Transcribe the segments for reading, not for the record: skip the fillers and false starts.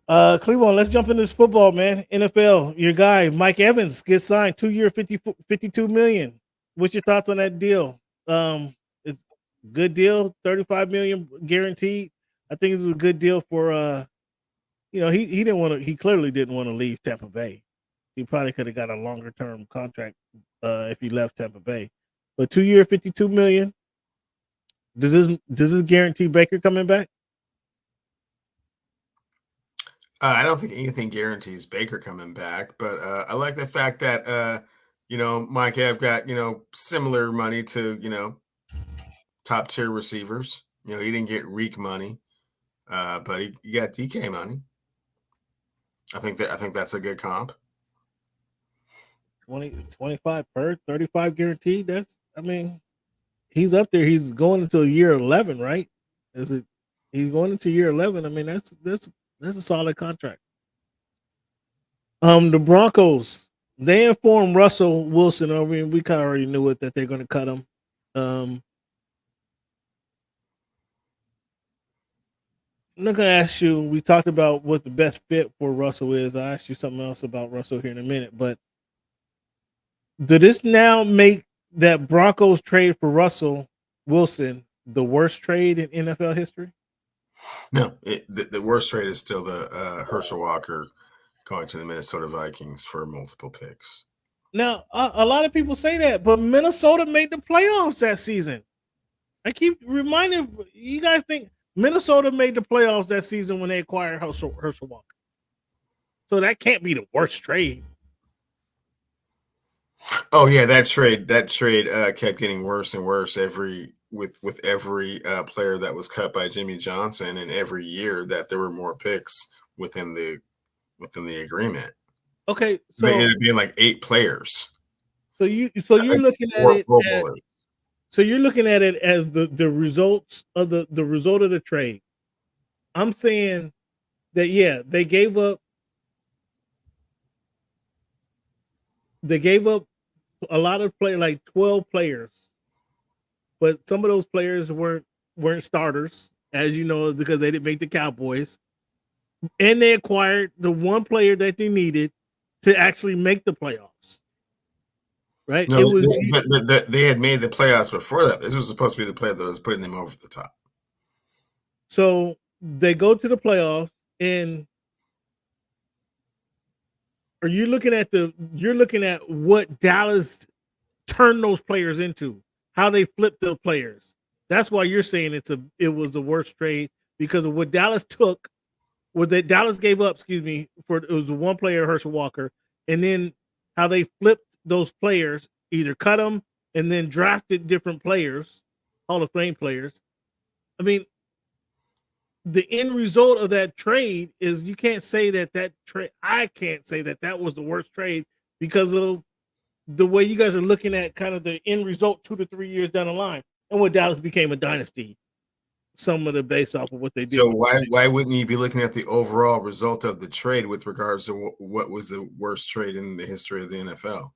Cleveland, let's jump into this football, man. NFL, your guy, Mike Evans, gets signed 2 year, 52 million. What's your thoughts on that deal? It's good deal, 35 million guaranteed. I think it's a good deal for he didn't want to he clearly didn't want to leave Tampa Bay. He probably could have got a longer term contract if he left Tampa Bay. But 2 year, 52 million. Does this guarantee Baker coming back? I don't think anything guarantees Baker coming back, but I like the fact that Mike Ev got similar money to top tier receivers. He didn't get Reek money, but he got DK money. I think that's a good comp. 25 per 35 guaranteed. He's up there. He's going into year 11, right? Is it? He's going into year 11. I mean, that's a solid contract. The Broncos, they informed Russell Wilson. I mean, we kind of already knew it that they're going to cut him. I'm not going to ask you. We talked about what the best fit for Russell is. I'll ask you something else about Russell here in a minute. But did this now make that Broncos trade for Russell Wilson the worst trade in NFL history? No, the worst trade is still the Herschel Walker going to the Minnesota Vikings for multiple picks. Now, a lot of people say that, but Minnesota made the playoffs that season. I keep reminding you guys think Minnesota made the playoffs that season when they acquired Herschel Walker. So that can't be the worst trade. Oh yeah, that trade kept getting worse and worse with every player that was cut by Jimmy Johnson, and every year that there were more picks within the agreement. Okay, so they ended up being like 8 players. So you're looking at it. So you're looking at it as the results of the result of the trade. I'm saying that they gave up a lot of players, like 12 players, but some of those players weren't starters, as you know, because they didn't make the Cowboys, and they acquired the one player that they needed to actually make the playoffs. Right? No, but they had made the playoffs before that. This was supposed to be the player that was putting them over the top. So they go to the playoffs, and you're looking at what Dallas turned those players into, how they flipped the players. That's why you're saying it was the worst trade, because of what Dallas took, what that Dallas gave up, for it was one player, Herschel Walker, and then how they flipped those players, either cut them and then drafted different players, Hall of Fame players. I mean, the end result of that trade is you can't say that trade. I can't say that was the worst trade because of the way you guys are looking at kind of the end result 2 to 3 years down the line, and what Dallas became a dynasty. Some of the based off of what they did. So why wouldn't you be looking at the overall result of the trade with regards to what was the worst trade in the history of the NFL?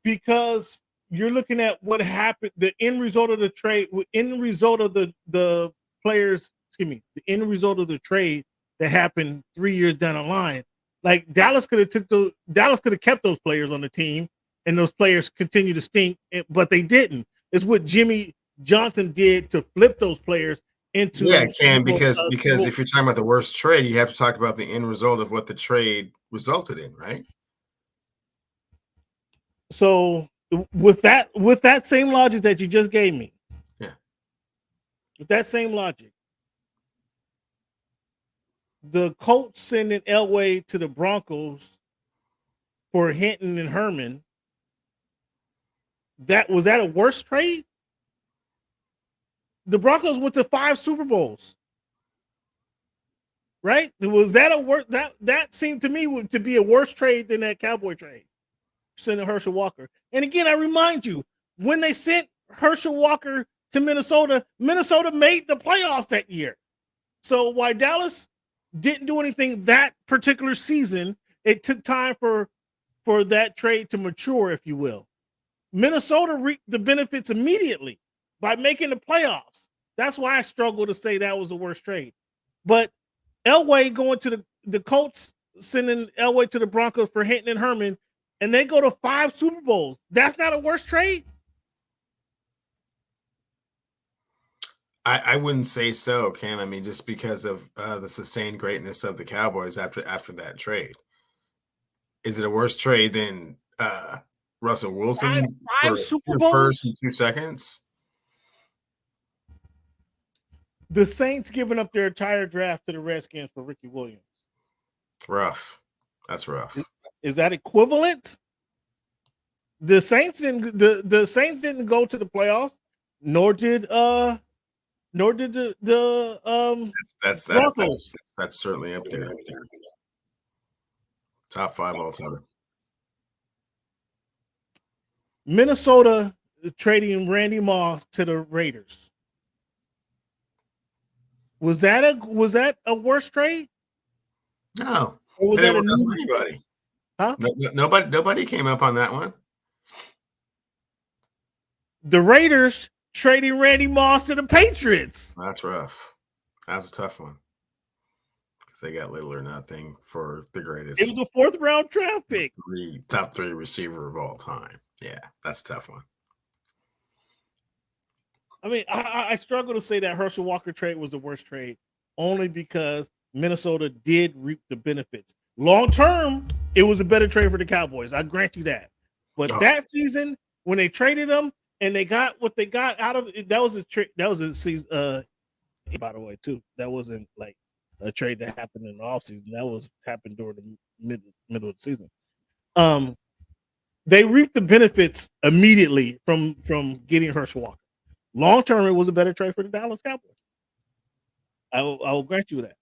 Because you're looking at what happened, the end result of the trade, end result of the players. The end result of the trade that happened 3 years down the line. Like Dallas could have kept those players on the team, and those players continue to stink, but they didn't. It's what Jimmy Johnson did to flip those players into. Yeah, Ken, because if you're talking about the worst trade, you have to talk about the end result of what the trade resulted in, right? So with that same logic that you just gave me, with that same logic, the Colts sending Elway to the Broncos for Hinton and Herman, was that a worse trade? The Broncos went to 5 Super Bowls, right? Was that that seemed to me to be a worse trade than that Cowboy trade, sending Herschel Walker. And again, I remind you, when they sent Herschel Walker to Minnesota, Minnesota made the playoffs that year. So while Dallas didn't do anything that particular season, it took time for that trade to mature, if you will. Minnesota reaped the benefits immediately by making the playoffs. That's why I struggle to say that was the worst trade. But Elway going to the Colts, sending Elway to the Broncos for Hinton and Herman, and they go to 5 Super Bowls. That's not a worse trade? I wouldn't say so, Cam. I mean, just because of the sustained greatness of the Cowboys after that trade. Is it a worse trade than Russell Wilson for five Super your first and Bowls? 2 seconds? The Saints giving up their entire draft to the Redskins for Ricky Williams. Rough. That's rough. Is that equivalent? The Saints didn't go to the playoffs, nor did the that's certainly up there. Top 5 all time. Minnesota trading Randy Moss to the Raiders. Was that a worse trade? No. Or was that anybody? Huh? Nobody came up on that one. The Raiders trading Randy Moss to the Patriots. That's rough. That's a tough one. Because they got little or nothing for the greatest. It was a 4th round draft pick. Top 3 receiver of all time. Yeah, that's a tough one. I mean, I struggle to say that Herschel Walker trade was the worst trade, only because Minnesota did reap the benefits. Long term, it was a better trade for the Cowboys. I grant you that. But that season, when they traded them and they got what they got out of it, that was a season. By the way, too, that wasn't like a trade that happened in the offseason. That happened during the middle of the season. They reaped the benefits immediately from getting Herschel Walker. Long term, it was a better trade for the Dallas Cowboys. I will grant you that.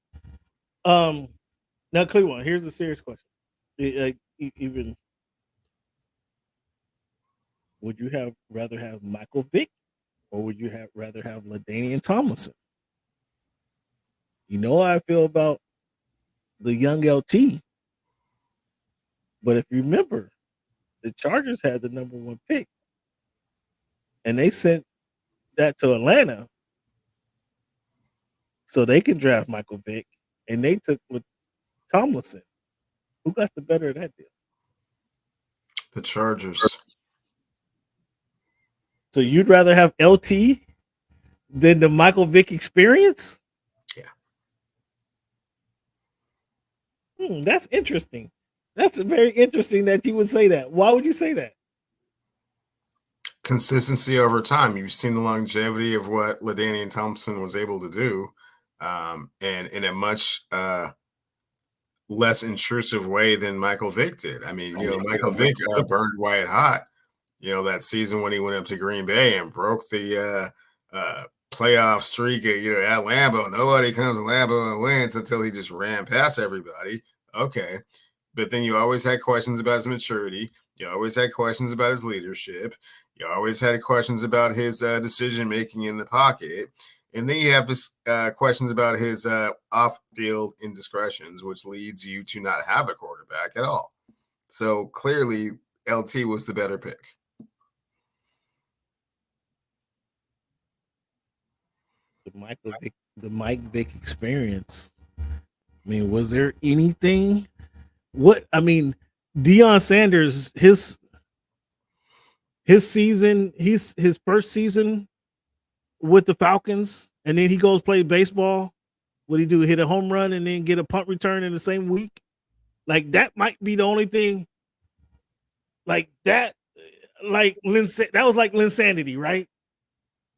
Now, Cleveland, here's a serious question. Even would you rather have Michael Vick, or would you rather have LaDainian Tomlinson? You know how I feel about the young LT. But if you remember, the Chargers had the number 1 pick, and they sent that to Atlanta so they can draft Michael Vick, and they took with Tomlinson. Who got the better of that deal? The Chargers. So you'd rather have LT than the Michael Vick experience? Yeah. That's interesting. That's very interesting that you would say that. Why would you say that? Consistency over time. You've seen the longevity of what LaDainian Thompson was able to do, and in a much less intrusive way than Michael Vick did. I mean, Michael Vick burned Wyatt hot, that season when he went up to Green Bay and broke the playoff streak at Lambeau. Nobody comes to Lambeau and wins until he just ran past everybody. Okay. But then you always had questions about his maturity. You always had questions about his leadership. You always had questions about his decision-making in the pocket. And then you have this questions about his off-field indiscretions, which leads you to not have a quarterback at all. So clearly, LT was the better pick. The Mike Vick experience. I mean, was there anything? Deion Sanders, his season, his first season with the Falcons, and then he goes play baseball. What he do? Hit a home run and then get a punt return in the same week? Like, that might be the only thing. Like that, that was like Linsanity, right?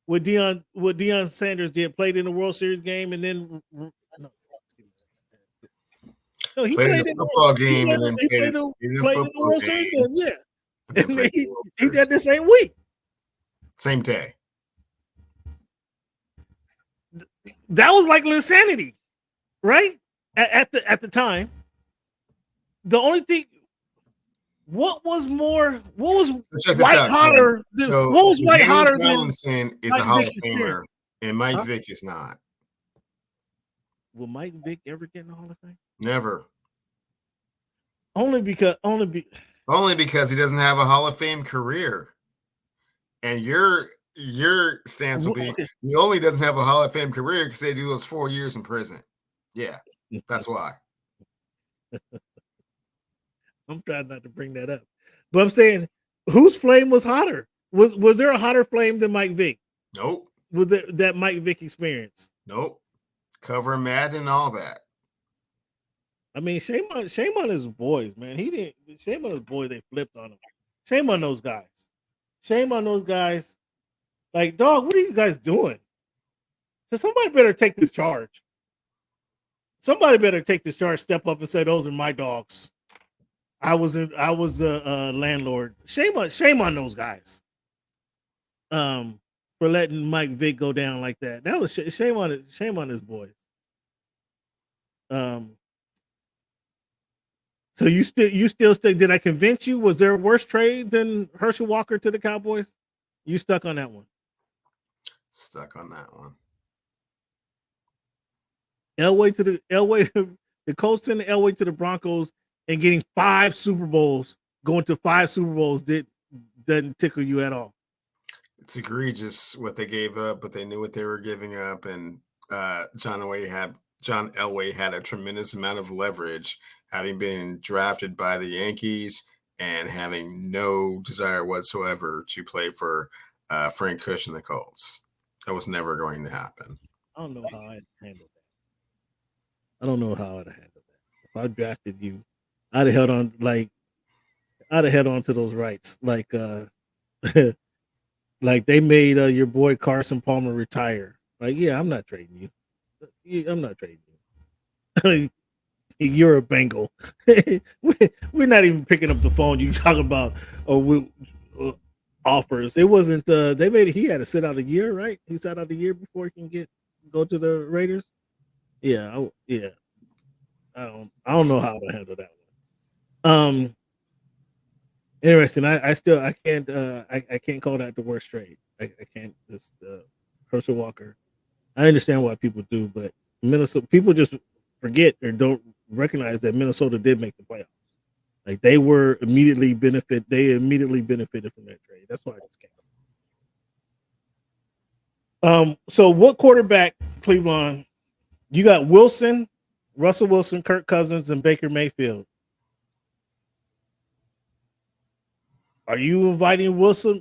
What Deion Sanders did, played in the World Series game, and then he played in the football game, and then played in the World Series game. Yeah, and then he did the same week, same day. That was like Linsanity, right? At the time, the only thing. What was white hotter than Tomlinson is a Hall of Famer, and Mike Vick is not. Will Mike Vick ever get in the Hall of Fame? Never. Only because he doesn't have a Hall of Fame career. And your stance will be he only doesn't have a Hall of Fame career because they do those 4 years in prison. Yeah, that's why. I'm trying not to bring that up, but I'm saying, whose flame was hotter? Was there a hotter flame than Mike Vick? Nope. With that Mike Vick experience? Nope. Cover Madden and all that. I mean, shame on his boys, man. He didn't. Shame on his boy. They flipped on him. Shame on those guys. Shame on those guys. Like, dog, what are you guys doing? So somebody better take this charge. Somebody better take this charge. Step up and say, "Those are my dogs." I was a landlord. Shame on those guys. For letting Mike Vick go down like that. That was shame on it. Shame on his boys. So you still stick. Did I convince you? Was there a worse trade than Herschel Walker to the Cowboys? You stuck on that one. Stuck on that one. Elway, the Colts sending Elway to the Broncos and getting 5 Super Bowls, going to 5 Super Bowls doesn't tickle you at all. It's egregious what they gave up, but they knew what they were giving up, and John Elway had a tremendous amount of leverage, having been drafted by the Yankees and having no desire whatsoever to play for Frank Cush and the Colts. That was never going to happen. I don't know how I'd handle that. I don't know how I'd handle that. If I drafted you, I'd have held on to those rights. Like like they made your boy Carson Palmer retire. Like, yeah, I'm not trading you. I'm not trading you. You're a Bengal. We're not even picking up the phone. You talk about offers. It wasn't. They made it. He had to sit out a year, right? He sat out a year before he can go to the Raiders. Yeah, yeah. I don't know how to handle that one. Interesting. I can't call that the worst trade. I can't. Just Herschel Walker. I understand why people do, but Minnesota people just forget or don't recognize that Minnesota did make the playoffs. Like they immediately benefited from that trade. That's why I just came. So what quarterback, Cleveland? You got Wilson, Russell Wilson, Kirk Cousins, and Baker Mayfield. Are you inviting Wilson